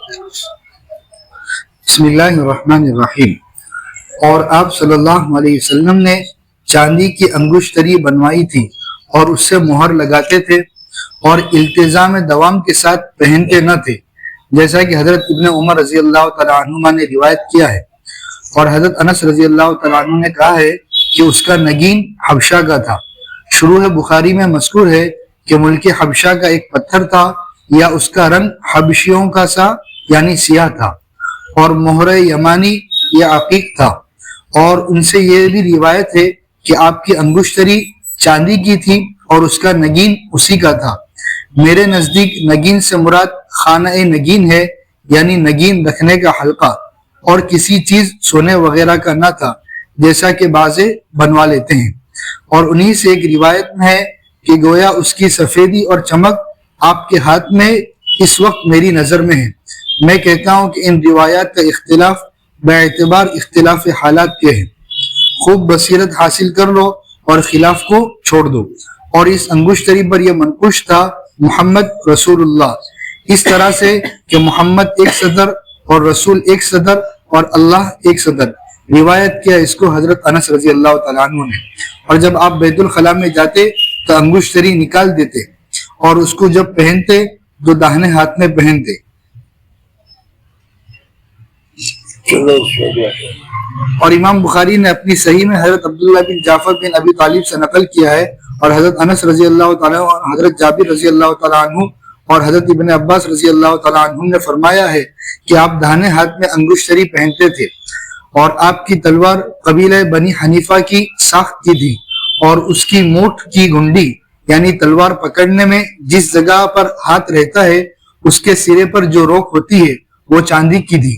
بسم اللہ الرحمن الرحیم۔ اور آپ صلی اللہ علیہ وسلم نے چاندی کی انگشتری بنوائی تھی اور اس سے مہر لگاتے تھے اور التزام دوام کے ساتھ پہنتے نہ تھے، جیسا کہ حضرت ابن عمر رضی اللہ تعالیٰ عنہما نے روایت کیا ہے۔ اور حضرت انس رضی اللہ تعالیٰ عنہ نے کہا ہے کہ اس کا نگین حبشہ کا تھا۔ شروع بخاری میں مذکور ہے کہ ملک حبشہ کا ایک پتھر تھا یا اس کا رنگ حبشیوں کا سا یعنی سیاہ تھا، اور مہر یمانی یا عقیق تھا۔ اور ان سے یہ بھی روایت ہے کہ آپ کی انگشتری چاندی کی تھی اور اس کا نگین اسی کا تھا۔ میرے نزدیک نگین سے مراد خانہ نگین ہے، یعنی نگین رکھنے کا حلقہ، اور کسی چیز سونے وغیرہ کا نہ تھا جیسا کہ بعضے بنوا لیتے ہیں۔ اور انہی سے ایک روایت میں ہے کہ گویا اس کی سفیدی اور چمک آپ کے ہاتھ میں اس وقت میری نظر میں ہے۔ میں کہتا ہوں کہ ان روایات کا اختلاف باعتبار اختلاف حالات کے ہے۔ خوب بصیرت حاصل کر لو اور خلاف کو چھوڑ دو۔ اور اس انگشتری پر یہ منقوش تھا محمد رسول اللہ، اس طرح سے کہ محمد ایک صدر اور رسول ایک صدر اور اللہ ایک صدر۔ روایت کیا اس کو حضرت انس رضی اللہ تعالیٰ عنہ نے۔ اور جب آپ بیت الخلاء میں جاتے تو انگشتری نکال دیتے اور اس کو جب پہنتے تو داہنے ہاتھ میں پہنتے۔ اور امام بخاری نے اپنی صحیح میں حضرت عبداللہ بن جعفر بن ابی طالب سے نقل کیا ہے، اور حضرت انس رضی اللہ تعالیٰ عنہ، حضرت جابر رضی اللہ تعالیٰ عنہ اور حضرت ابن عباس رضی اللہ تعالیٰ عنہ نے فرمایا ہے کہ آپ داہنے ہاتھ میں انگشتری پہنتے تھے، اور آپ کی تلوار قبیلہ بنی حنیفہ کی ساخت کی تھی، اور اس کی مونٹ کی گھنڈی یعنی تلوار پکڑنے میں جس جگہ پر ہاتھ رہتا ہے اس کے سرے پر جو روک ہوتی ہے وہ چاندی کی تھی،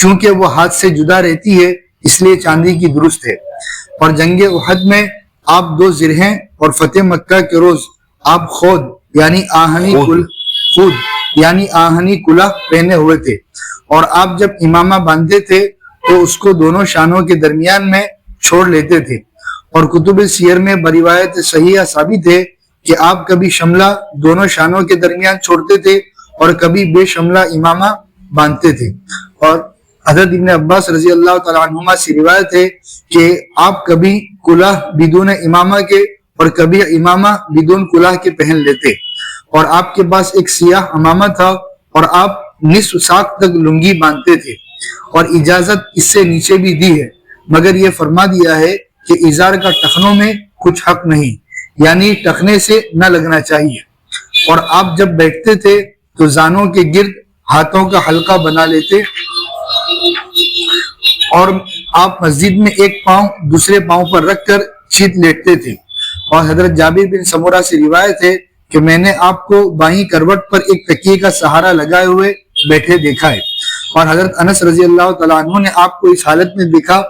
چونکہ وہ ہاتھ سے جدا رہتی ہے اس لیے چاندی کی درست ہے۔ اور جنگ احد میں آپ 2 ذرہیں اور فتح مکہ کے روز آپ خود یعنی آہنی کلہ پہنے ہوئے تھے، اور آپ جب امامہ باندھتے تھے تو اس کو دونوں شانوں کے درمیان میں چھوڑ لیتے تھے۔ اور کتب سیر میں بروایت صحیحہ ثابت ہے کہ آپ کبھی شملہ دونوں شانوں کے درمیان چھوڑتے تھے اور کبھی بے شملہ امامہ باندھتے تھے۔ اور حضرت ابن عباس رضی اللہ تعالیٰ عنہما سے روایت ہے کہ آپ کبھی کلہ بدون امامہ کے اور کبھی امامہ بدون کلہ کے پہن لیتے، اور آپ کے پاس ایک سیاہ امامہ تھا اور آپ نصف ساق تک لنگی باندھتے تھے۔ اور اجازت اس سے نیچے بھی دی ہے، مگر یہ فرما دیا ہے کہ ازار کا ٹخنوں میں کچھ حق نہیں، یعنی ٹخنے سے نہ لگنا چاہیے۔ اور آپ جب بیٹھتے تھے تو زانوں کے گرد ہاتھوں کا حلقہ بنا لیتے، اور آپ مسجد میں ایک پاؤں دوسرے پاؤں پر رکھ کر چیت لیٹتے تھے۔ اور حضرت جابر بن سمورہ سے روایت ہے کہ میں نے آپ کو بائیں کروٹ پر ایک تکیے کا سہارا لگائے ہوئے بیٹھے دیکھا ہے۔ اور حضرت انس رضی اللہ تعالیٰ عنہ نے آپ کو اس حالت میں دیکھا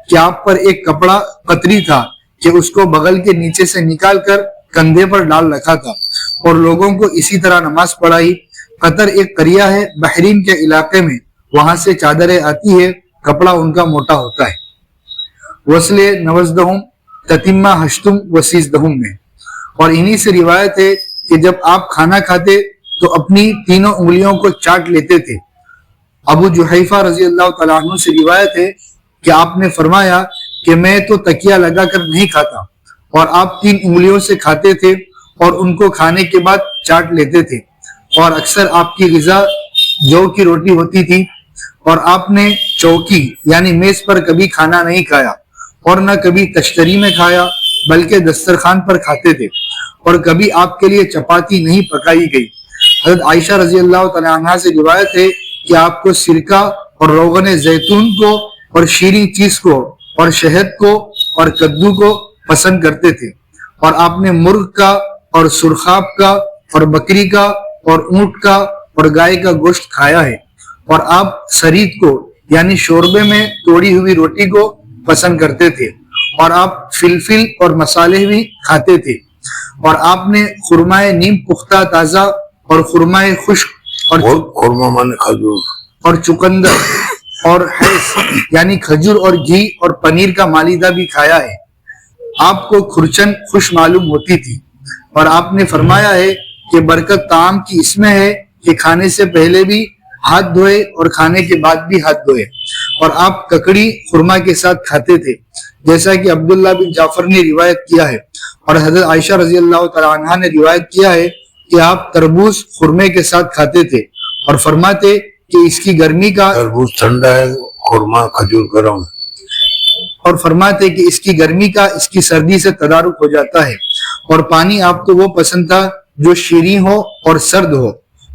کہ آپ پر ایک کپڑا قطری تھا کہ اس کو بغل کے نیچے سے نکال کر کندھے پر ڈال رکھا تھا، اور لوگوں کو اسی طرح نماز پڑھائی۔ قطر ایک قریہ ہے بحرین کے علاقے میں، وہاں سے چادریں آتی ہے، کپڑا ان کا موٹا ہوتا ہے۔ وصل نوزدہم تتمہ ہشتم وسیزدہم میں۔ اور انہی سے روایت ہے کہ جب آپ کھانا کھاتے تو اپنی تینوں انگلیوں کو چاٹ لیتے تھے۔ ابو جحیفہ رضی اللہ تعالیٰ عنہ سے روایت ہے کہ آپ نے فرمایا کہ میں تو تکیہ لگا کر نہیں کھاتا، اور آپ 3 انگلیوں سے کھاتے تھے اور ان کو کھانے کے بعد چاٹ لیتے تھے۔ اور اکثر آپ کی غذا جو کی روٹی ہوتی تھی، اور آپ نے چوکی یعنی میز پر کبھی کھانا نہیں کھایا، اور نہ کبھی تشتری میں کھایا بلکہ دسترخوان پر کھاتے تھے، اور کبھی آپ کے لیے چپاتی نہیں پکائی گئی۔ حضرت عائشہ رضی اللہ تعالیٰ عنہا سے روایت ہے کہ آپ کو سرکہ اور روغن زیتون کو اور شیریں چیز کو اور شہد کو اور کدو کو پسند کرتے تھے، اور آپ نے مرغ کا اور سرخاب کا اور بکری کا اور اونٹ کا اور گائے کا گوشت کھایا ہے، اور آپ سرید کو یعنی شوربے میں توڑی ہوئی روٹی کو پسند کرتے تھے، اور آپ فلفل اور مسالے بھی کھاتے تھے، اور آپ نے خرمائے نیم پختہ تازہ اور خرمائے خشک اور چقندر اور حیث یعنی کھجور اور گھی اور پنیر کا مالیدہ بھی کھایا ہے۔ آپ کو کھرچن خوش معلوم ہوتی تھی، اور آپ نے فرمایا ہے کہ برکت طعام کی اس میں ہے کہ کھانے سے پہلے بھی ہاتھ دھوئے اور کھانے کے بعد بھی ہاتھ دھوئے، اور آپ ککڑی خرما کے ساتھ کھاتے تھے، جیسا کہ عبداللہ بن جعفر نے روایت کیا ہے، اور حضرت عائشہ رضی اللہ تعالیٰ عنہ نے روایت کیا ہے کہ آپ تربوز خرمے کے ساتھ کھاتے تھے اور فرماتے کہ اس کی گرمی کا تربوز ٹھنڈا ہے، خرما کھجور گرم، اور فرماتے کہ اس کی گرمی کا اس کی سردی سے تدارک ہو جاتا ہے، اور پانی آپ کو وہ پسند تھا جو شیریں ہو اور سرد ہو،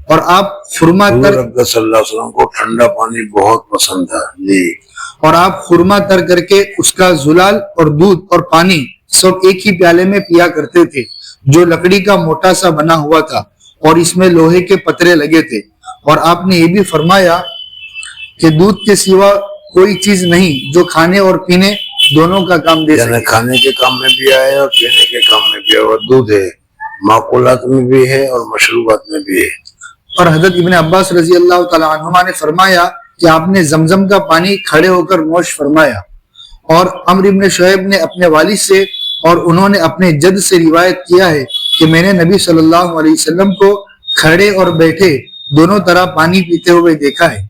اور آپ خرما تر صلی اللہ علیہ وسلم کو ٹھنڈا پانی بہت پسند تھا جی، اور آپ خرما تر کر کے اس کا زلال اور دودھ اور پانی سب ایک ہی پیالے میں پیا کرتے تھے، جو لکڑی کا موٹا سا بنا ہوا تھا اور اس میں لوہے کے پترے لگے تھے، اور آپ نے یہ بھی فرمایا کہ دودھ کے سوا کوئی چیز نہیں جو کھانے اور پینے دونوں کا کام دے یعنی سکے۔ کھانے کے کام میں بھی آئے اور پینے کے کام میں بھی ہے، اور دودھ ہے، معقولات میں بھی ہے اور مشروبات میں بھی ہے۔ اور حضرت ابن عباس رضی اللہ تعالیٰ عنہما نے فرمایا کہ آپ نے زمزم کا پانی کھڑے ہو کر نوش فرمایا، اور عمرو بن شعیب نے اپنے والد سے اور انہوں نے اپنے جد سے روایت کیا ہے کہ میں نے نبی صلی اللہ علیہ وسلم کو کھڑے اور بیٹھے دونوں طرح پانی پیتے ہوئے دیکھا ہے،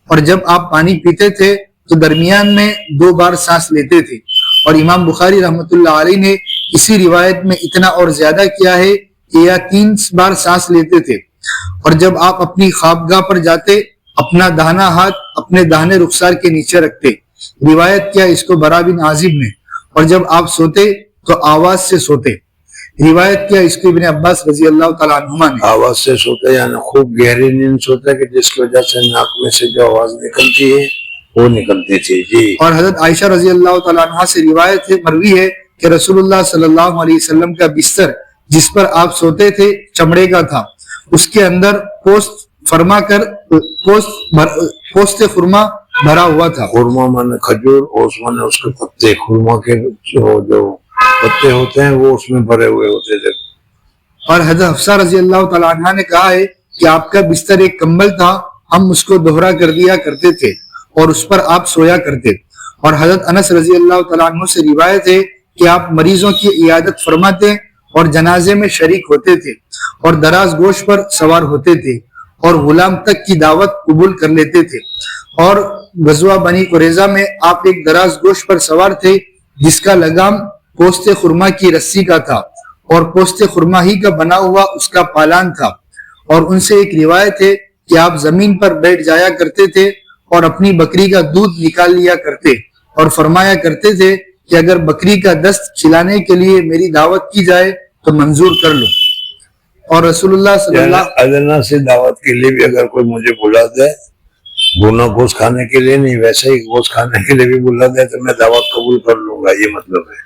اور جب آپ پانی پیتے تھے تو درمیان میں 2 بار سانس لیتے تھے، اور امام بخاری رحمۃ اللہ علیہ نے اسی روایت میں اتنا اور زیادہ کیا ہے کہ یا 3 بار سانس لیتے تھے، اور جب آپ اپنی خوابگاہ پر جاتے اپنا داہنا ہاتھ اپنے داہنے رخسار کے نیچے رکھتے، روایت کیا اس کو برا بن عازب نے، اور جب آپ سوتے تو آواز سے سوتے، روایت کیا اس کو ابن عباس رضی اللہ تعالیٰ عنہما نے۔ آواز سے سوتے یعنی خوب گہری نیند سوتے کہ جس کی وجہ سے ناک میں سے جو آواز نکلتی ہے وہ نکلتی تھی جی۔ اور حضرت عائشہ رضی اللہ تعالیٰ عنہ سے روایت ہے، مروی ہے کہ رسول اللہ صلی اللہ علیہ وسلم کا بستر جس پر آپ سوتے تھے چمڑے کا تھا، اس کے اندر پوست خرما بھرا ہوا تھا۔ خرما مانے کھجور، اور اس مانے اس کے پتے، خرما کے جو پتے ہوتے ہیں وہ اس میں بھرے ہوئے ہوتے تھے۔ اور حضرت حفصہ رضی اللہ تعالیٰ عنہ نے کہا ہے کہ آپ کا بستر ایک کمبل تھا، ہم اس کو دوہرا کر دیا کرتے تھے اور اس پر آپ سویا کرتے۔ اور حضرت انس رضی اللہ تعالیٰ عنہ سے روایت ہے کہ آپ مریضوں کی عیادت فرماتے اور جنازے میں شریک ہوتے تھے، اور دراز گوش پر سوار ہوتے تھے، اور غلام تک کی دعوت قبول کر لیتے تھے۔ اور غزوہ بنی قریظہ میں آپ ایک دراز گوش پر سوار تھے جس کا لگام پوست خرما کی رسی کا تھا، اور پوست خرما ہی کا بنا ہوا اس کا پالان تھا، اور ان سے ایک روایت ہے کہ آپ زمین پر بیٹھ جایا کرتے تھے اور اپنی بکری کا دودھ نکال لیا کرتے، اور فرمایا کرتے تھے کہ اگر بکری کا دست کھلانے کے لیے میری دعوت کی جائے تو منظور کر لوں۔ اور رسول اللہ صلی اللہ ادنا سے دعوت کے لیے بھی اگر کوئی مجھے بلا دے، بھونا گوشت کھانے کے لیے نہیں، ویسے ہی گوشت کھانے کے لیے بھی بلا دے تو میں دعوت قبول کر لوں گا، یہ مطلب ہے۔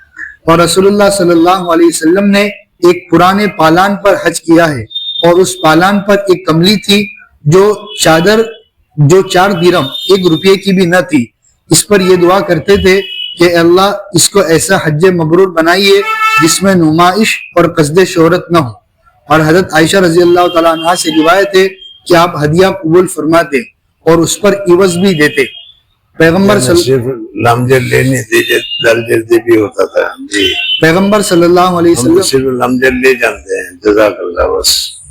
اور رسول اللہ صلی اللہ علیہ وسلم نے ایک پرانے پالان پر حج کیا ہے، اور اس پالان پر ایک کملی تھی جو 4 درہم 1 روپے کی بھی نہ تھی۔ اس پر یہ دعا کرتے تھے کہ اللہ اس کو ایسا حج مبرور بنائیے جس میں نمائش اور قصد شہرت نہ ہو۔ اور حضرت عائشہ رضی اللہ تعالیٰ عنہ سے روایت ہے کہ آپ ہدیہ قبول فرماتے اور اس پر عوض بھی دیتے۔ پیغمبر صرف لمجر لینے دیجیے، درجردی بھی ہوتا تھا جی۔ پیغمبر صلی اللہ علیہ وسلم صرف لمجر لے جانتے ہیں، جزاک اللہ بس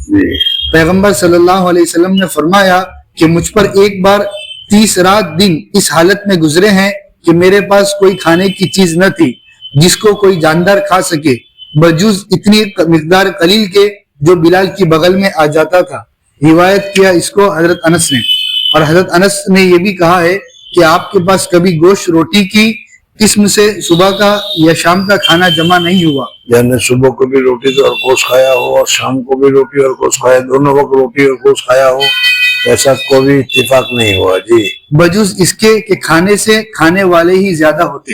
جی۔ پیغمبر صلی اللہ علیہ وسلم نے فرمایا کہ مجھ پر ایک بار 30 رات دن اس حالت میں گزرے ہیں کہ میرے پاس کوئی کھانے کی چیز نہ تھی جس کو کوئی جاندار کھا سکے، بجز اتنی مقدار قلیل کے جو بلال کی بغل میں آ جاتا تھا۔ روایت کیا اس کو حضرت انس نے، اور حضرت انس نے یہ بھی کہا ہے کہ آپ کے پاس کبھی گوشت روٹی کی قسم سے صبح کا یا شام کا کھانا جمع نہیں ہوا، یعنی صبح کو بھی روٹی اور گوشت کھایا ہو اور شام کو بھی روٹی اور گوشت کھایا، دونوں وقت روٹی اور گوشت کھایا ہو، ایسا کوئی اتفاق نہیں ہوا جی، بجز اس کے کہ کھانے سے کھانے والے ہی زیادہ ہوتے۔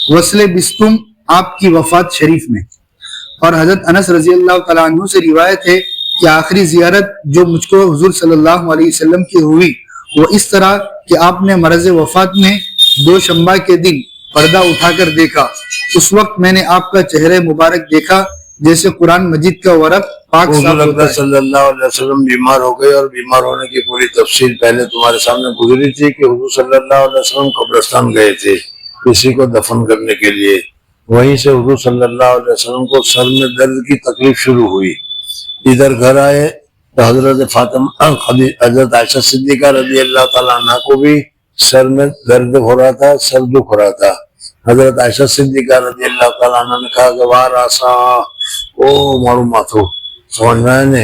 وصل بستم آپ کی وفات شریف میں۔ اور حضرت انس رضی اللہ تعالیٰ عنہ سے روایت ہے کہ آخری زیارت جو مجھ کو حضور صلی اللہ علیہ وسلم کی ہوئی وہ اس طرح کہ آپ نے مرض وفات میں 2 شنبہ کے دن پردہ اٹھا کر دیکھا، اس وقت میں نے آپ کا چہرہ مبارک دیکھا جیسے قرآن مجید کا ورق پاک صاف ہوتا ہے۔ صلی اللہ علیہ وسلم بیمار ہو گئے، اور بیمار ہونے کی پوری تفصیل پہلے تمہارے سامنے گزری تھی کہ حضور صلی اللہ علیہ وسلم قبرستان گئے تھے کسی کو دفن کرنے کے لیے، وہیں سے حضور صلی اللہ علیہ وسلم کو سر میں درد کی تکلیف شروع ہوئی، ادھر گھر آئے تو حضرت فاطمہ حضرت عائشہ صدیقہ رضی اللہ تعالیٰ عنہ کو بھی سر میں درد ہو رہا تھا، سر دکھ ہو رہا تھا. حضرت عائشہ صدیقہ رضی اللہ تعالیٰ عنہ نے کہا کہ وار آسا او مارو ماتھو، سمجھ میں آئے نے،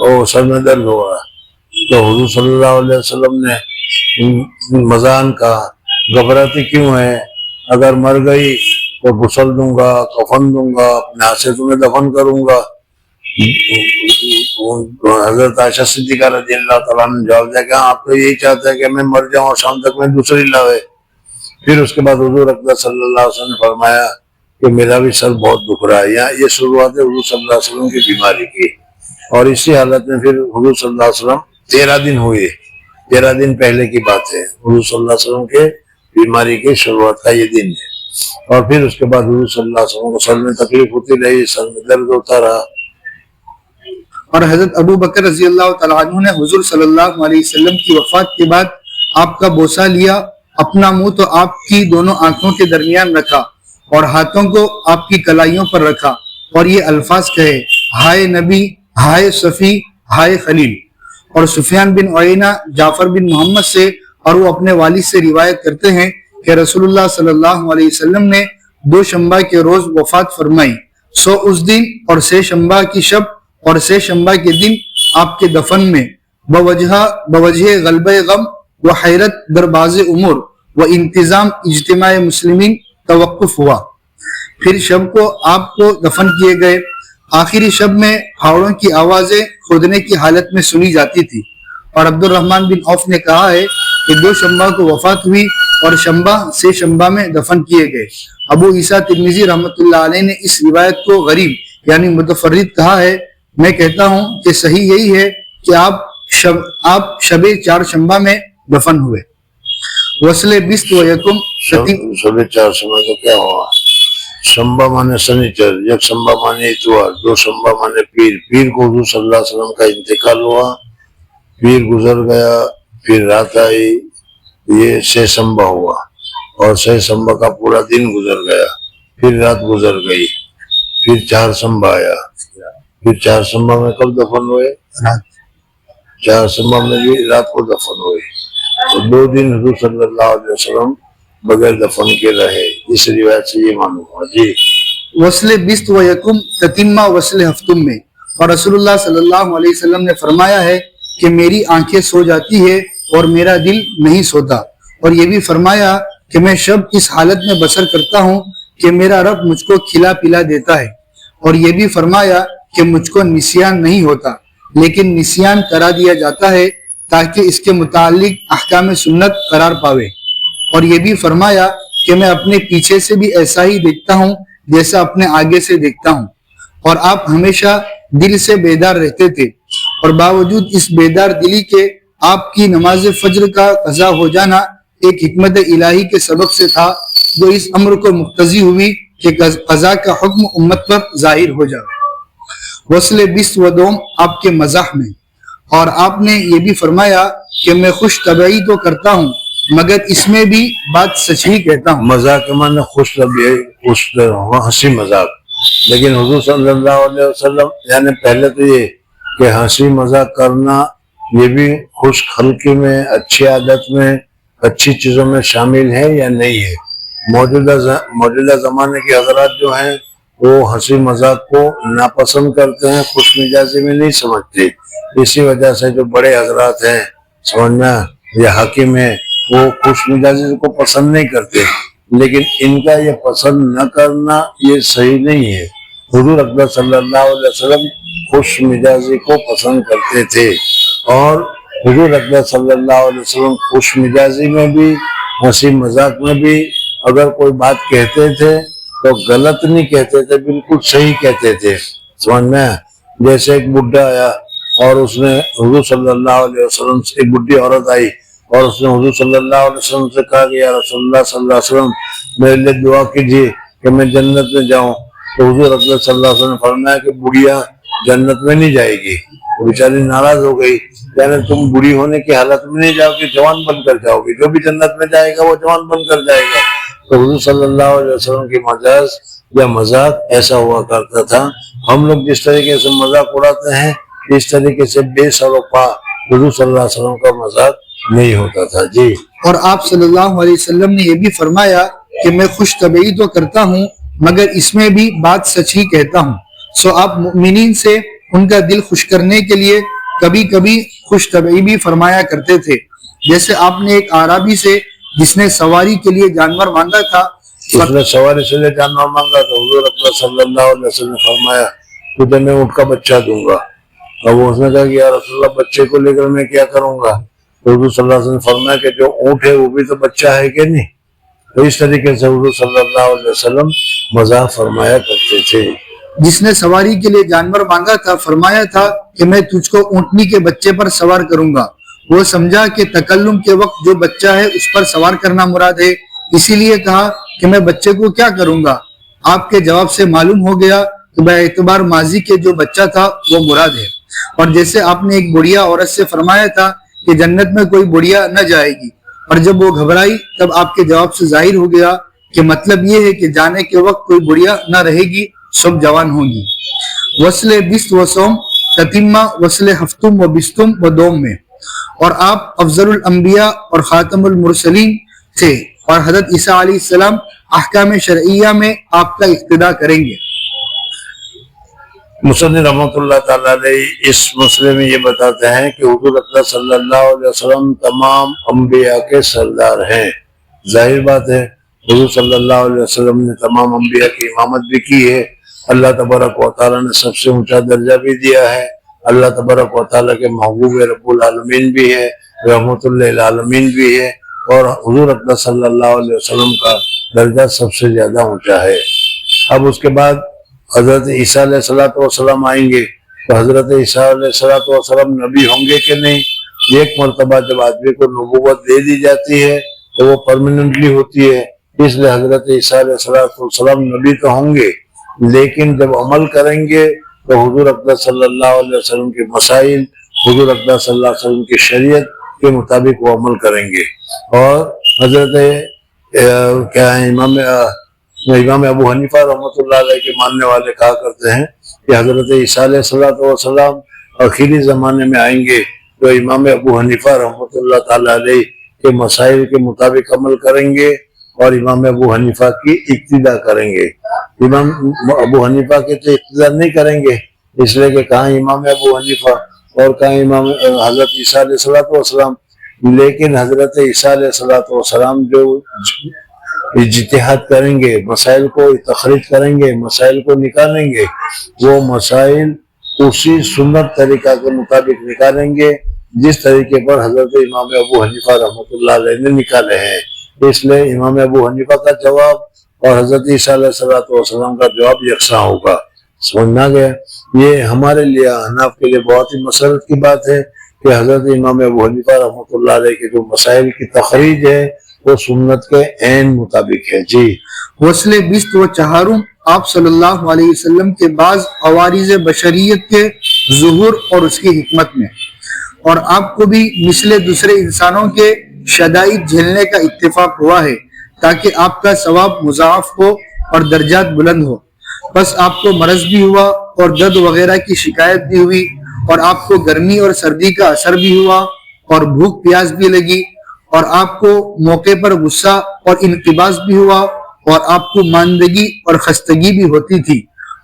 او سر میں درد ہو رہا. تو حضور صلی اللہ علیہ وسلم نے مزان کہا گھبراتی کیوں ہے، اگر مر گئی تو غسل دوں گا، کفن دوں گا، اپنے ہاتھ سے تمہیں دفن کروں گا. حضرت عائشہ صدیقہ رضی اللہ تعالیٰ نے جواب دیا کہ آپ تو یہی چاہتے ہیں کہ میں مر جاؤں اور شام تک میں دوسری لاوے. پھر اس کے بعد حضور اکرم صلی اللہ علیہ وسلم نے فرمایا کہ میرا بھی سر بہت دکھ رہا ہے. یہاں یہ شروعات ہے حضور صلی اللہ علیہ وسلم کی بیماری کی. اور اسی حالت میں پھر حضور صلی اللہ علیہ وسلم 13 دن ہوئے، 13 دن پہلے کی بات ہے، حضور صلی اللہ علیہ وسلم کے بیماری کی شروعات کا یہ دن ہے. اور پھر اس کے بعد حضور صلی اللہ علیہ وسلم کو سر میں تکلیف ہوتی رہی، سر میں درد ہوتا رہا. اور حضرت ابو بکر رضی اللہ تعالیٰ عنہ نے حضور صلی اللہ علیہ وسلم کی وفات کے بعد آپ کا بوسہ لیا، اپنا منہ تو آپ کی دونوں آنکھوں کے درمیان رکھا اور ہاتھوں کو آپ کی کلائیوں پر رکھا اور یہ الفاظ کہے ہائے نبی، ہائے صفی، ہائے خلیل. اور سفیان بن عیینہ جعفر بن محمد سے اور وہ اپنے والد سے روایت کرتے ہیں کہ رسول اللہ صلی اللہ علیہ وسلم نے 2 شنبہ کے روز وفات فرمائی. سو اس دن اور 6 شنبہ کی شب اور 6 شنبہ کے دن آپ کے دفن میں بوجہ غلبہ غم و حیرت درباز امور و انتظام اجتماع مسلمین توقف ہوا. پھر شب کو آپ کو دفن کیے گئے. آخری شب میں پھاوڑوں کی آوازیں کھودنے کی حالت میں سنی جاتی تھی. اور عبد الرحمن بن عوف نے کہا ہے کہ 2 شنبہ کو وفات ہوئی اور شنبہ 6 شنبہ میں دفن کیے گئے. ابو عیسیٰ ترمذی رحمۃ اللہ علیہ نے اس روایت کو غریب یعنی متفرد کہا ہے. میں کہتا ہوں کہ صحیح یہی ہے کہ آپ شب 4 شنبہ میں دفن ہوئے. وصل 20 و یکم شب 4 شنبہ تو کیا ہوا؟ شنبہ مانے سنیچر، یک شنبہ مانے اتوار، 2 شنبہ مانے پیر. پیر کو حضور صلی اللہ علیہ وسلم کا انتقال ہوا، پیر گزر گیا، پھر رات آئی، یہ 6 شنبہ ہوا اور 6 شنبہ کا پورا دن گزر گیا، پھر رات گزر گئی، پھر 4 شنبہ آیا. پھر 4 شنبہ میں کب دفن ہوئے؟ 4 شنبہ میں بھی رات کو دفن ہوئے. تو 2 دن حضور صلی اللہ علیہ وسلم بغیر دفن کے رہے. اس روایت سے یہ معلوم ہوا. جی وصل 20 و یکم تتمہ وصل ہفتم میں. اور رسول اللہ صلی اللہ علیہ وسلم نے فرمایا ہے کہ میری آنکھیں سو جاتی ہے اور میرا دل نہیں سوتا. اور یہ بھی فرمایا کہ میں شب اس حالت میں بسر کرتا ہوں کہ میرا رب مجھ کو کھلا پلا دیتا ہے. اور یہ بھی فرمایا کہ مجھ کو نسیان نہیں ہوتا لیکن نسیان کرا دیا جاتا ہے تاکہ اس کے متعلق احکام سنت قرار پاوے. اور یہ بھی فرمایا کہ میں اپنے پیچھے سے بھی ایسا ہی دیکھتا ہوں جیسا اپنے آگے سے دیکھتا ہوں. اور آپ ہمیشہ دل سے بیدار رہتے تھے اور باوجود اس بیدار دلی کے آپ کی نماز فجر کا قضا ہو جانا ایک حکمت الہی کے سبب سے تھا جو اس امر کو مقتضی ہوئی کہ قضا کا حکم امت پر ظاہر ہو جائے. وصل 20 و دوم آپ کے مزاح میں. اور آپ نے یہ بھی فرمایا کہ میں خوش طبعی تو کرتا ہوں مگر اس میں بھی بات سچ ہی کہتا ہوں. مذاق کے معنی خوش طبعی، خوش ہنسی مذاق. لیکن حضور صلی اللہ علیہ وسلم یعنی پہلے تو یہ کہ ہنسی مذاق کرنا یہ بھی خوش خلقی میں، اچھی عادت میں، اچھی چیزوں میں شامل ہے یا نہیں ہے. موجودہ زمانے کے حضرات جو ہیں وہ ہنسی مذاق کو ناپسند کرتے ہیں، خوش مزاجی میں نہیں سمجھتے. اسی وجہ سے جو بڑے حضرات ہیں سمجھنا یا حاکم ہیں وہ خوش مزاجی کو پسند نہیں کرتے. لیکن ان کا یہ پسند نہ کرنا یہ صحیح نہیں ہے. حضور اکبر صلی اللہ علیہ وسلم خوش مزاجی کو پسند کرتے تھے اور حضور اکبر صلی اللہ علیہ وسلم خوش مزاجی میں بھی، ہنسی مذاق میں بھی اگر کوئی بات کہتے تھے تو غلط نہیں کہتے تھے، بالکل صحیح کہتے تھے. سمجھ میں جیسے ایک بڈھا آیا اور اس نے حضور صلی اللہ علیہ وسلم سے، ایک بڈھی عورت آئی اور اس نے حضور صلی اللہ علیہ وسلم سے کہا کہ یا رسول اللہ صلی اللہ علیہ وسلم میرے لیے دعا کیجیے کہ میں جنت میں جاؤں. تو حضور اکبر صلی اللہ علیہ وسلم نے فرمایا کہ بڑھیا جنت میں نہیں جائے گی. وہ بیچاری ناراض ہو گئی، یعنی تم بوڑھی ہونے کی حالت میں نہیں جاؤ گی، جوان بن کر جاؤ گی. جو بھی جنت میں جائے گا وہ جوان بن کر جائے گا. تو حضور صلی اللہ علیہ وسلم کی مجاز یا مذاق ایسا ہوا کرتا تھا. ہم لوگ جس طریقے سے مذاق اڑاتے ہیں اس طریقے سے بے سر و پا حضور صلی اللہ علیہ وسلم کا مذاق نہیں ہوتا تھا. جی. اور آپ صلی اللہ علیہ وسلم نے یہ بھی فرمایا کہ میں خوش طبعی تو کرتا ہوں مگر اس میں بھی بات سچ ہی کہتا ہوں. سو آپ مؤمنین سے ان کا دل خوش کرنے کے لیے کبھی کبھی خوش طبعی بھی فرمایا کرتے تھے. جیسے آپ نے ایک اعرابی سے جس نے سواری کے لیے جانور مانگا تھا، اس نے سواری سے لیے جانور مانگا تو حضور اکرم صلی اللہ علیہ وسلم نے فرمایا تجھے میں اونٹ کا بچہ دوں گا. اب اس نے کہا کہ یا رسول اللہ بچے کو لے کر میں کیا کروں گا؟ تو حضور صلی اللہ علیہ وسلم نے فرمایا کہ جو اونٹ ہے وہ بھی تو بچہ ہے کہ نہیں. تو اس طریقے سے حضور صلی اللہ علیہ وسلم مذاق فرمایا کرتے تھے. جس نے سواری کے لیے جانور مانگا تھا فرمایا تھا کہ میں تجھ کو اونٹنی کے بچے پر سوار کروں گا. وہ سمجھا کہ تکلم کے وقت جو بچہ ہے اس پر سوار کرنا مراد ہے، اسی لیے کہا کہ میں بچے کو کیا کروں گا. آپ کے جواب سے معلوم ہو گیا کہ بے اعتبار ماضی کے جو بچہ تھا وہ مراد ہے. اور جیسے آپ نے ایک بڑھیا عورت سے فرمایا تھا کہ جنت میں کوئی بڑھیا نہ جائے گی، اور جب وہ گھبرائی تب آپ کے جواب سے ظاہر ہو گیا کہ مطلب یہ ہے کہ جانے کے وقت کوئی بڑھیا نہ رہے گی، سب جوان ہوں گی. وصل بیست و سوم تتیمہ وصل ہفتم و بستم و دوم میں. اور آپ افضل الانبیاء اور خاتم المرسلین تھے، اور حضرت عیسیٰ علیہ السلام احکام شرعیہ میں آپ کا اقتداء کریں گے. مصنف رحمۃ اللہ تعالیٰ علیہ اس مسئلے میں یہ بتاتے ہیں کہ حضور اکرم صلی اللہ علیہ وسلم تمام انبیاء کے سردار ہیں. ظاہر بات ہے حضور صلی اللہ علیہ وسلم نے تمام انبیاء کی امامت بھی کی ہے. اللہ تبارک و تعالیٰ نے سب سے اونچا درجہ بھی دیا ہے. اللہ تبارک و تعالیٰ کے محبوب رب العالمین بھی ہے، رحمت للعالمین بھی ہے، اور حضور اکرم صلی اللہ علیہ وسلم کا درجہ سب سے زیادہ اونچا ہے. اب اس کے بعد حضرت عیسیٰ علیہ الصلوۃ والسلام آئیں گے تو حضرت عیسیٰ علیہ الصلوۃ والسلام نبی ہوں گے کہ نہیں؟ ایک مرتبہ جب آدمی کو نبوت دے دی جاتی ہے تو وہ پرماننٹلی ہوتی ہے. اس لیے حضرت عیسیٰ علیہ الصلوۃ والسلام نبی تو ہوں گے، لیکن جب عمل کریں گے تو حضور اکرم صلی اللہ علیہ وسلم کے مسائل، حضور اکرم صلی اللہ علیہ وسلم کی شریعت کے مطابق وہ عمل کریں گے. اور حضرت امام ابو حنیفہ رحمۃ اللہ علیہ کے ماننے والے کہا کرتے ہیں کہ حضرت عیسیٰ علیہ السلام آخری زمانے میں آئیں گے تو امام ابو حنیفہ رحمۃ اللہ تعالیٰ علیہ کے مسائل کے مطابق عمل کریں گے اور امام ابو حنیفہ کی اقتداء کریں گے. امام ابو حنیفہ کے تو اقتداء نہیں کریں گے، اس لیے کہ کہاں امام ابو حنیفہ اور کہاں امام حضرت عیسیٰ علیہ السلام. لیکن حضرت عیسیٰ علیہ السلام جو اجتہاد کریں گے، مسائل کو تخریج کریں گے، مسائل کو نکالیں گے، وہ مسائل اسی سنت طریقہ کے مطابق نکالیں گے جس طریقے پر حضرت امام ابو حنیفہ رحمۃ اللہ علیہ نے نکالے ہیں. اس لیے امام ابو حنیفہ کا جواب اور حضرت عیسیٰ علیہ السلام کا جواب یکساں ہوگا. سمجھنا گیا؟ یہ ہمارے لیے احناف کے لیے بہت ہی مسرت کی بات ہے کہ حضرت امام ابو حنیفہ رحمۃ اللہ علیہ کے جو مسائل کی تخریج ہے وہ سنت کے عین مطابق ہے. جی. وصل بیست و چہارم آپ صلی اللہ علیہ وسلم کے بعض عوارض بشریت کے ظہور اور اس کی حکمت میں، اور آپ کو بھی مثل دوسرے انسانوں کے شدائد جھیلنے کا اتفاق ہوا ہے تاکہ آپ کا ثواب مضاعف ہو اور درجات بلند ہو. بس آپ کو مرض بھی ہوا اور درد وغیرہ کی شکایت بھی ہوئی، اور آپ کو گرمی اور سردی کا اثر بھی ہوا اور بھوک پیاس بھی لگی، اور آپ کو موقع پر غصہ اور انقباض بھی ہوا، اور آپ کو ماندگی اور خستگی بھی ہوتی تھی،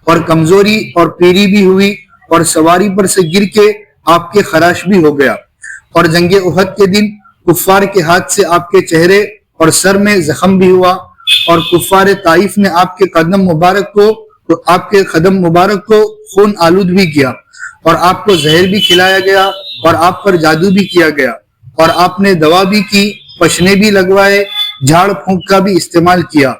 اور کمزوری اور پیری بھی ہوئی، اور سواری پر سے گر کے آپ کے خراش بھی ہو گیا، اور جنگ احد کے دن کفار کے ہاتھ سے آپ کے چہرے اور سر میں زخم بھی ہوا، اور کفار طائف نے آپ کے قدم مبارک کو خون آلود بھی کیا، اور آپ کو زہر بھی کھلایا گیا، اور آپ پر جادو بھی کیا گیا، اور آپ نے دوا بھی کی، پشنے بھی لگوائے، جھاڑ پھونک کا بھی استعمال کیا،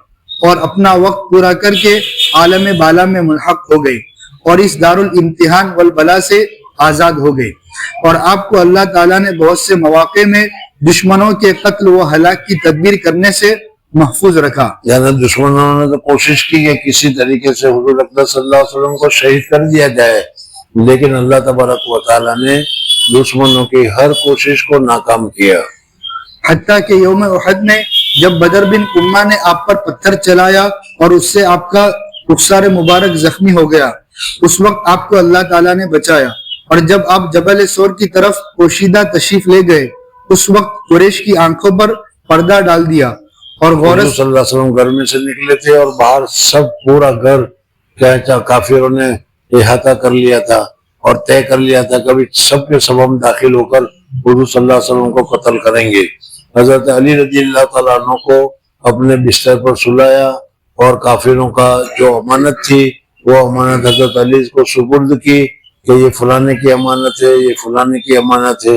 اور اپنا وقت پورا کر کے عالم بالا میں ملحق ہو گئے، اور اس دار الامتحان والبلا سے آزاد ہو گئے. اور آپ کو اللہ تعالیٰ نے بہت سے مواقع میں دشمنوں کے قتل و ہلاک کی تدبیر کرنے سے محفوظ رکھا. یعنی دشمنوں نے تو کوشش کی کہ کسی طریقے سے حضور اکرم صلی اللہ علیہ وسلم کو شہید کر دیا جائے، لیکن اللہ تبارک و تعالیٰ نے دشمنوں کی ہر کوشش کو ناکام کیا. حتیٰ کہ یوم احد میں جب بدر بن کما نے آپ پر پتھر چلایا اور اس سے آپ کا رخسار مبارک زخمی ہو گیا، اس وقت آپ کو اللہ تعالیٰ نے بچایا، اور جب آپ جبل سور کی طرف پوشیدہ تشریف لے گئے اس وقت قریش کی آنکھوں پر پردہ ڈال دیا اور حضور غورت صلی اللہ علیہ وسلم گھر میں سے نکلے تھے اور باہر سب پورا گھر کیا کافروں نے احاطہ کر لیا تھا اور طے کر لیا تھا کبھی سب کے سب ہم داخل ہو کر حضور صلی اللہ علیہ وسلم کو قتل کریں گے۔ حضرت علی رضی اللہ تعالیٰ عنہ کو اپنے بستر پر سلایا اور کافروں کا جو امانت تھی وہ امانت حضرت علی کو سپرد کی کہ یہ فلانے کی امانت ہے، یہ فلانے کی امانت ہے،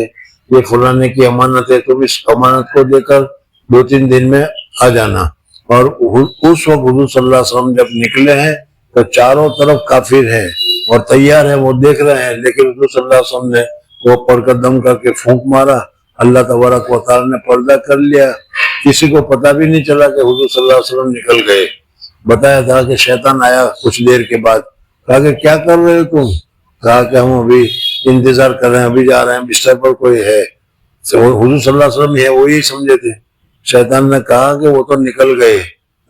یہ فلانے کی امانت ہے، تم اس امانت کو دے کر 2-3 دن میں آ جانا۔ اور اس وقت حضور صلی اللہ علیہ وسلم جب نکلے ہیں تو چاروں طرف کافر ہیں اور تیار ہیں، وہ دیکھ رہے ہیں، لیکن حضور صلی اللہ علیہ وسلم نے وہ پڑھ کر دم کر کے پھونک مارا، اللہ تبارک و تعالیٰ نے پردہ کر لیا، کسی کو پتہ بھی نہیں چلا کہ حضور صلی اللہ علیہ وسلم نکل گئے۔ بتایا تھا کہ شیطان آیا کچھ دیر کے بعد، کہا کہ کیا کر رہے ہو تم؟ کہا کہ ہم ابھی انتظار کر رہے ہیں، ابھی جا رہے ہیں، بستر پر کوئی ہے۔ حضور صلی اللہ علیہ وسلم ہے وہی سمجھے تھے۔ شیطان نے کہا کہ وہ تو نکل گئے،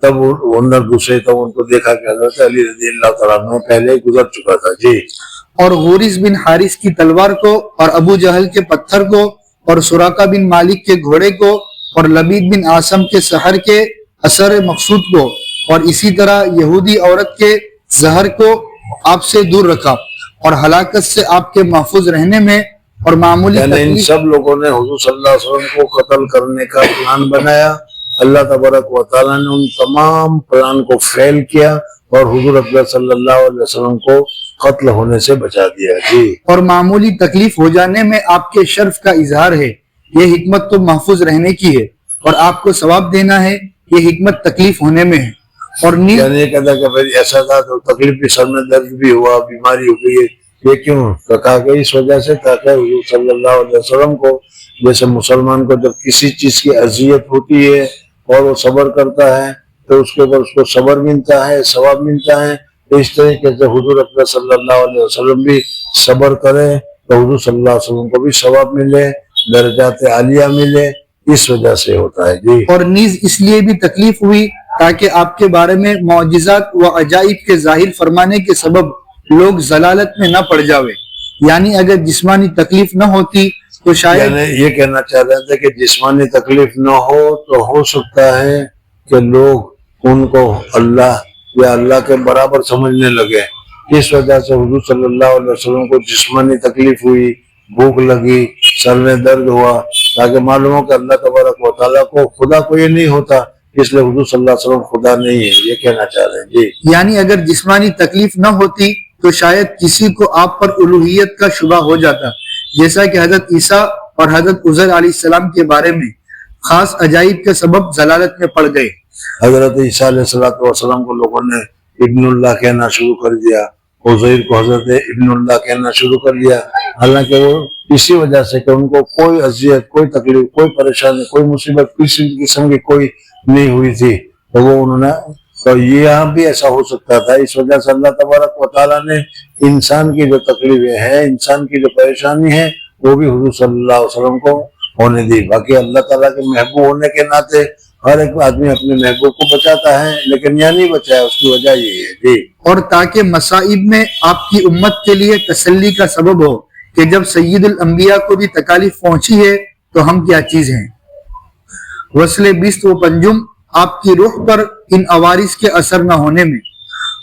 تب وہ اندر گھسے تو ان کو دیکھا کہ حضرت علی رضی اللہ تعالیٰ عنہ پہلے ہی گزر چکا تھا۔ جی۔ اور غورث بن حارث کی تلوار کو اور ابو جہل کے پتھر کو اور سراقہ بن مالک کے گھوڑے کو اور لبید بن عاصم کے سحر کے اثر مقصود کو اور اسی طرح یہودی عورت کے زہر کو آپ سے دور رکھا اور ہلاکت سے آپ کے محفوظ رہنے میں اور معمولی یعنی ان سب لوگوں نے حضور صلی اللہ علیہ وسلم کو قتل کرنے کا پلان بنایا، اللہ تبارک و تعالیٰ نے ان تمام پلان کو فیل کیا اور حضور اکبر صلی اللہ علیہ وسلم کو قتل ہونے سے بچا دیا۔ جی۔ اور معمولی تکلیف ہو جانے میں آپ کے شرف کا اظہار ہے، یہ حکمت تو محفوظ رہنے کی ہے اور آپ کو ثواب دینا ہے، یہ حکمت تکلیف ہونے میں ہے۔ اور یعنی یہ کہتا کہ بھائی ایسا تھا تو تکلیف بھی، سر میں درد بھی ہوا، بیماری ہو گئی، یہ کیوں؟ تو کہا کہ اس وجہ سے کہا کہ حضور صلی اللہ علیہ وسلم کو جیسے مسلمان کو جب کسی چیز کی اذیت ہوتی ہے اور وہ صبر کرتا ہے تو اس کے اوپر اس کو صبر ملتا ہے، ثواب ملتا ہے، تو اس طریقے سے حضور اکبر صلی اللہ علیہ وسلم بھی صبر کرے تو حضور صلی اللہ علیہ وسلم کو بھی ثواب ملے، درجات عالیہ ملے، اس وجہ سے ہوتا ہے۔ جی۔ اور نیز اس لیے بھی تکلیف ہوئی تاکہ آپ کے بارے میں معجزات و عجائب کے ظاہر فرمانے کے سبب لوگ ضلالت میں نہ پڑ جاوے، یعنی اگر جسمانی تکلیف نہ ہوتی تو شاید یعنی یہ کہنا چاہ رہے تھے کہ جسمانی تکلیف نہ ہو تو ہو سکتا ہے کہ لوگ ان کو اللہ یا اللہ کے برابر سمجھنے لگے، اس وجہ سے حضور صلی اللہ علیہ وسلم کو جسمانی تکلیف ہوئی، بھوک لگی، سر میں درد ہوا، تاکہ معلوم ہو کہ اللہ تبارک و تعالیٰ کو خدا کو یہ نہیں ہوتا، اس لیے حضور صلی اللہ علیہ وسلم خدا نہیں ہے، یہ کہنا چاہ رہے ہیں۔ جی۔ یعنی اگر جسمانی تکلیف نہ ہوتی تو شاید کسی کو آپ پر الوہیت کا شبہ ہو جاتا، جیسا کہ حضرت عیسیٰ اور حضرت عزیر علیہ السلام کے بارے میں خاص عجائب کے سبب ضلالت میں پڑ گئے۔ حضرت عیسیٰ علیہ السلام کو لوگوں نے ابن اللہ کہنا شروع کر دیا، عزیر کو حضرت ابن اللہ کہنا شروع کر دیا، حالانکہ وہ اسی وجہ سے کہ ان کو کوئی اذیت، کوئی تکلیف، کوئی پریشانی، کوئی مصیبت کسی قسم کی کوئی نہیں ہوئی تھی، تو وہ انہوں نے تو یہاں بھی ایسا ہو سکتا تھا، اس وجہ سے اللہ تبارک و تعالیٰ نے انسان کی جو تکلیفیں ہیں، انسان کی جو پریشانی ہے، وہ بھی حضور صلی اللہ علیہ وسلم کو ہونے دی۔ باقی اللہ تعالیٰ کے محبوب ہونے کے ناطے ہر ایک آدمی اپنے محبوب کو بچاتا ہے، لیکن یہاں نہیں بچایا، اس کی وجہ یہ ہے۔ جی۔ اور تاکہ مصائب میں آپ کی امت کے لیے تسلی کا سبب ہو کہ جب سید الانبیاء کو بھی تکالیف پہنچی ہے تو ہم کیا چیز ہیں۔ وصل بیست و پنجم آپ کی روح پر ان عوارض کے اثر نہ ہونے میں،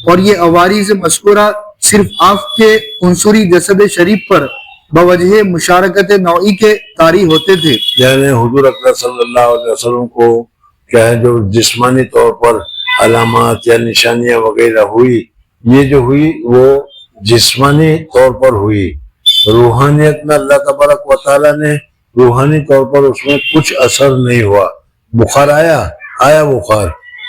اور یہ عوارض مذکورہ صرف آپ کے عنصری جسد شریف پر بوجہ مشارکت نوعی کے طاری ہوتے تھے۔ یعنی حضور اکبر صلی اللہ علیہ وسلم کو کیا ہے جو جسمانی طور پر علامات یا نشانیاں وغیرہ ہوئی، یہ جو ہوئی وہ جسمانی طور پر ہوئی، روحانیت میں اللہ تبارک و تعالیٰ نے روحانی طور پر اس میں کچھ اثر نہیں ہوا۔ بخار آیا بخار،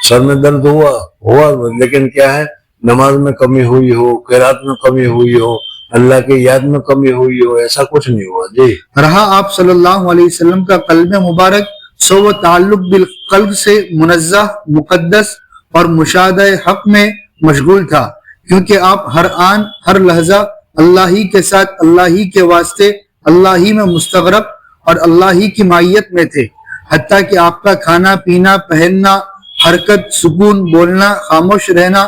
سر میں درد ہوا، لیکن کیا ہے نماز میں کمی ہوئی ہو، قرات میں کمی ہوئی ہو، اللہ کی یاد میں کمی ہوئی ہو، ایسا کچھ نہیں ہوا۔ جی۔ رہا آپ صلی اللہ علیہ وسلم کا قلب مبارک سو و تعلق بالقلب سے منزہ، مقدس اور مشاہدہ حق میں مشغول تھا، کیونکہ آپ ہر آن ہر لحظہ اللہ ہی کے ساتھ، اللہ ہی کے واسطے، اللہ ہی میں مستغرق اور اللہ ہی کی معیت میں تھے، حتیٰ کہ آپ کا کھانا پینا، پہننا، حرکت، سکون، بولنا، خاموش رہنا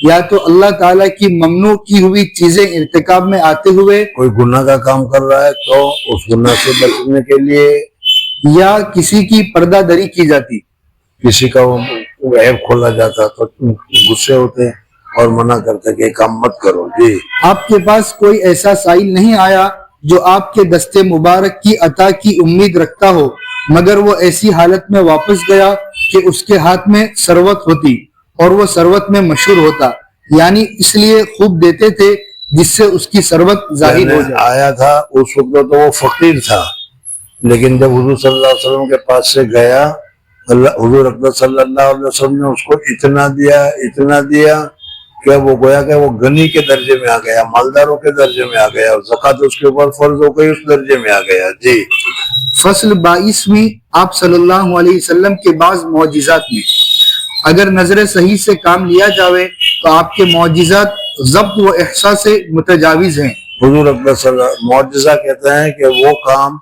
یا تو اللہ تعالیٰ کی ممنوع کی ہوئی چیزیں ارتکاب میں آتے ہوئے کوئی گناہ کا کام کر رہا ہے تو اس گناہ سے بچنے کے لیے یا کسی کی پردہ دری کی جاتی. کسی کا وہ عیب کھولا جاتا تو غصے ہوتے اور منع کرتے کہ یہ کام مت کرو. جی آپ کے پاس کوئی ایسا سائل نہیں آیا جو آپ کے دستے مبارک کی عطا کی امید رکھتا ہو مگر وہ ایسی حالت میں واپس گیا کہ اس کے ہاتھ میں ثروت ہوتی اور وہ ثروت میں مشہور ہوتا, یعنی اس لیے خوب دیتے تھے جس سے اس کی ثروت ظاہر ہو جائے. آیا تھا اس وقت تو وہ فقیر تھا, لیکن جب حضور صلی اللہ علیہ وسلم کے پاس سے گیا حضور اکرم صلی اللہ علیہ وسلم نے اس کو اتنا دیا کہ وہ گویا کہ وہ غنی کے درجے میں آ گیا, مالداروں کے درجے میں آ گیا, زکوٰۃ اس کے اوپر فرض ہو گئی, اس درجے میں آ گیا. جی فصل 22 آپ صلی اللہ علیہ وسلم کے بعض معجزات میں اگر نظر صحیح سے کام لیا جاوے تو آپ کے معجزات ضبط و احصاء سے متجاوز ہیں. حضور اکرم صلی اللہ علیہ وسلم معجزہ کہتے ہیں کہ وہ کام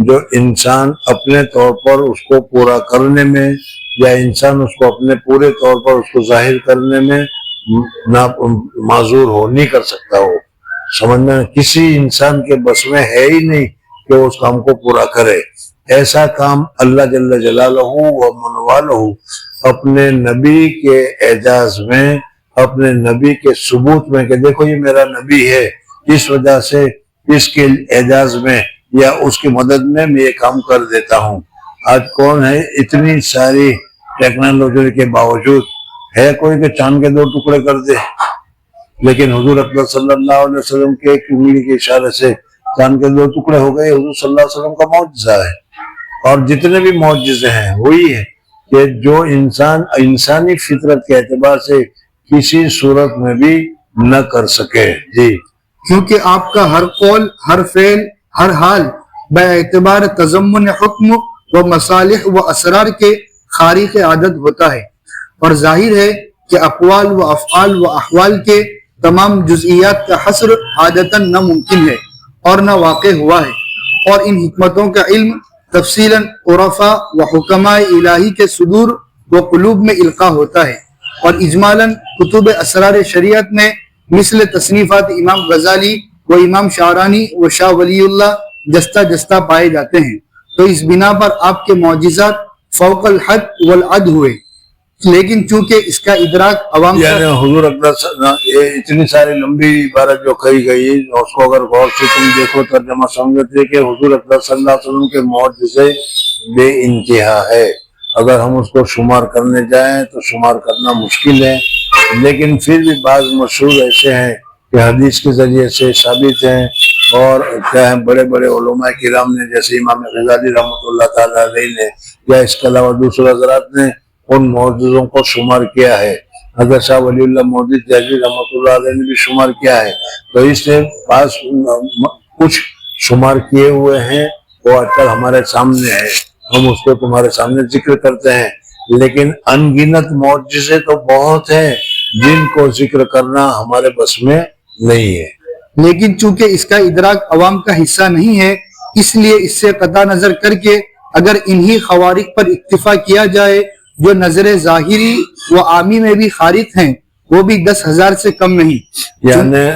جو انسان اپنے طور پر اس کو پورا کرنے میں یا انسان اس کو اپنے پورے طور پر اس کو ظاہر کرنے میں معذور ہو, نہیں کر سکتا. ہو سمجھنا کسی انسان کے بس میں ہے ہی نہیں کہ اس کام کو پورا کرے. ایسا کام اللہ جل جلالہ و من والہ اپنے نبی کے اعجاز میں, اپنے نبی کے ثبوت میں کہ دیکھو یہ میرا نبی ہے, اس وجہ سے اس کے اعجاز میں یا اس کی مدد میں یہ کام کر دیتا ہوں. آج کون ہے اتنی ساری ٹیکنالوجی کے باوجود ہے کوئی کہ چاند کے 2 ٹکڑے کر دے, لیکن حضور اکرم صلی اللہ علیہ وسلم کے ایک انگلی کے اشارے سے چاند کے 2 ٹکڑے ہو گئے. حضور صلی اللہ علیہ وسلم کا معجزہ ہے. اور جتنے بھی معجزے ہیں وہی ہے کہ جو انسانی فطرت کے اعتبار سے کسی صورت میں بھی نہ کر سکے. جی کیونکہ آپ کا ہر قول, ہر فعل, ہر حال باعتبار تضمن حکم و مصالح و اسرار کے خارق عادت ہوتا ہے, اور ظاہر ہے کہ اقوال و افعال و احوال کے تمام جزئیات کا حصر عادتاً ناممکن ہے اور نہ واقع ہوا ہے, اور ان حکمتوں کا علم تفصیلاً عرفاء و حکماء الہی کے صدور و قلوب میں القاء ہوتا ہے, اور اجمالاً کتب اسرار شریعت میں مثل تصنیفات امام غزالی و امام شعرانی و شاہ ولی اللہ جستہ پائے جاتے ہیں. تو اس بنا پر آپ کے معجزات فوق الحد والعد ہوئے, لیکن چونکہ اس کا ادراک عوام یعنی حضور اکرم یہ اتنی ساری لمبی عبارت جو کہی گئی اس کو اگر غور سے تم دیکھو ترجمہ سمجھتے کہ حضور اکرم صلی اللہ علیہ وسلم کے معجزے بے انتہا ہے. اگر ہم اس کو شمار کرنے جائیں تو شمار کرنا مشکل ہے, لیکن پھر بھی بعض مشہور ایسے ہیں کہ حدیث کے ذریعے سے ثابت ہیں, اور کیا ہیں بڑے بڑے علماء کرام نے جیسے امام غزالی رحمۃ اللہ تعالی علیہ نے یا اس کے علاوہ دوسرے حضرات نے ان معجزوں کو شمار کیا ہے. حضرت شاہ ولی اللہ مودودی دہلوی رحمۃ اللہ علیہ نے بھی شمار کیا ہے. تو اس سے بعض کچھ شمار کیے ہوئے ہیں وہ آج کل ہمارے سامنے ہے, ہم اس کو تمہارے سامنے ذکر کرتے ہیں, لیکن ان گنت معجزے تو بہت ہیں جن کو ذکر کرنا ہمارے بس میں نہیں ہے. لیکن چونکہ اس کا ادراک عوام کا حصہ نہیں ہے, اس لیے اس سے قطع نظر کر کے اگر انہی خوارق پر اکتفا کیا جائے جو نظر ظاہری و عامی میں بھی خارق ہیں, وہ بھی 10,000 سے کم نہیں. یعنی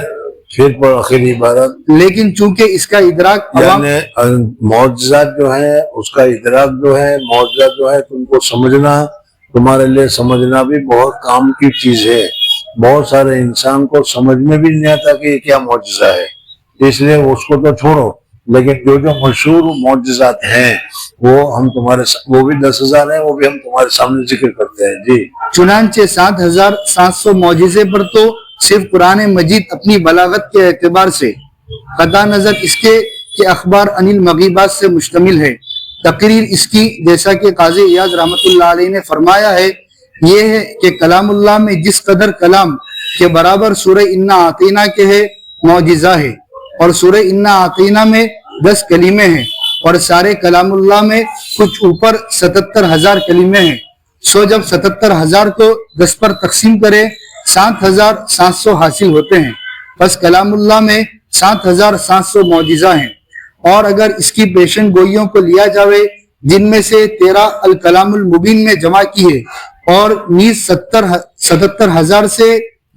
پھر پر آخری عبارت, لیکن چونکہ اس کا ادراک عوام یعنی معجزات جو ہے اس کا ادراک جو ہے معجزات جو ہے تم کو سمجھنا, تمہارے لیے سمجھنا بھی بہت کام کی چیز ہے. بہت سارے انسان کو سمجھ میں بھی نہیں آتا کہ یہ کیا معجزہ ہے, اس لیے اس کو تو چھوڑو, لیکن جو مشہور معجزات ہیں وہ ہم تمہارے وہ بھی 10,000 ہیں, وہ بھی ہم تمہارے سامنے ذکر کرتے ہیں. جی چنانچہ 7,700 معجزے پر تو صرف قرآن مجید اپنی بلاغت کے اعتبار سے قطع نظر اس کے کہ اخبار عن المغیبات سے مشتمل ہے. تقریر اس کی جیسا کہ قاضی ایاز رحمۃ اللہ علیہ نے فرمایا ہے یہ ہے کہ کلام اللہ میں جس قدر کلام کے برابر سورہ انا اعطینا کے ہے معجزہ ہے, اور سورہ انا اعطینا میں 10 کلمے ہیں, اور سارے کلام اللہ میں کچھ اوپر 77,000 کلمے ہیں. سو جب 77,000 کو 10 پر تقسیم کرے 7,700 حاصل ہوتے ہیں. بس کلام اللہ میں 7,700 معجزہ ہیں, اور اگر اس کی پیشن گوئیوں کو لیا جاوے جن میں سے 13 الکلام المبین میں جمع کی ہے, اور نیز 77,000 سے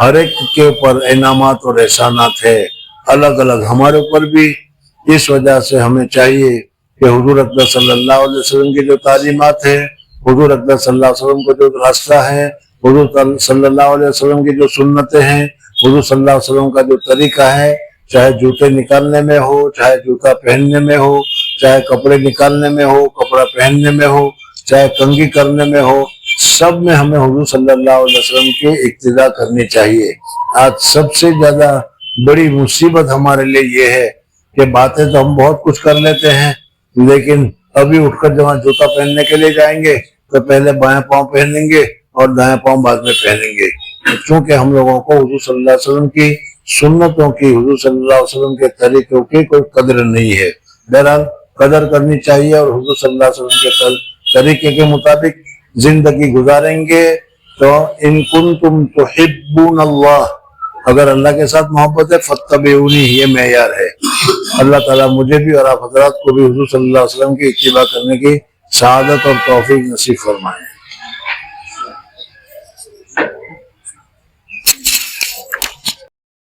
ہر ایک کے اوپر انعامات اور احسانات ہے الگ الگ، ہمارے اوپر بھی۔ اس وجہ سے ہمیں چاہیے کہ حضور اکرم صلی اللہ علیہ وسلم کی جو تعلیمات ہے، حضور اکرم صلی اللہ علیہ وسلم کا جو راستہ ہے، حضور صلی اللہ علیہ وسلم کی جو سنتیں ہیں، حضور صلی اللہ علیہ وسلم کا جو طریقہ ہے، چاہے جوتے نکالنے میں ہو، چاہے جوتا پہننے میں ہو، چاہے کپڑے نکالنے میں ہو، کپڑا پہننے میں ہو، چاہے کنگھی کرنے میں ہو، سب میں ہمیں حضور صلی اللہ علیہ وسلم کی اقتداء کرنی چاہیے۔ آج سب سے زیادہ بڑی مصیبت ہمارے لیے یہ ہے کہ باتیں تو ہم بہت کچھ کر لیتے ہیں، لیکن ابھی اٹھ کر جب ہم جوتا پہننے کے لیے جائیں گے تو پہلے بائیں پاؤں پہنیں گے اور دائیں پاؤں بعد میں پہنیں گے، چونکہ ہم لوگوں کو حضور صلی اللہ علیہ وسلم کی سنتوں کی، حضور صلی اللہ علیہ وسلم کے طریقوں کی کوئی قدر نہیں ہے۔ بہرحال قدر کرنی چاہیے اور حضور صلی اللہ علیہ وسلم کے طریقے کے مطابق زندگی گزاریں گے تو ان کنتم تحبون اللہ، اگر اللہ کے ساتھ محبت ہے فاتبعونی، یہ معیار ہے۔ اللہ تعالیٰ مجھے بھی اور آپ حضرات کو بھی حضور صلی اللہ علیہ وسلم کی اتباع کرنے کی سعادت اور توفیق نصیب فرمائے۔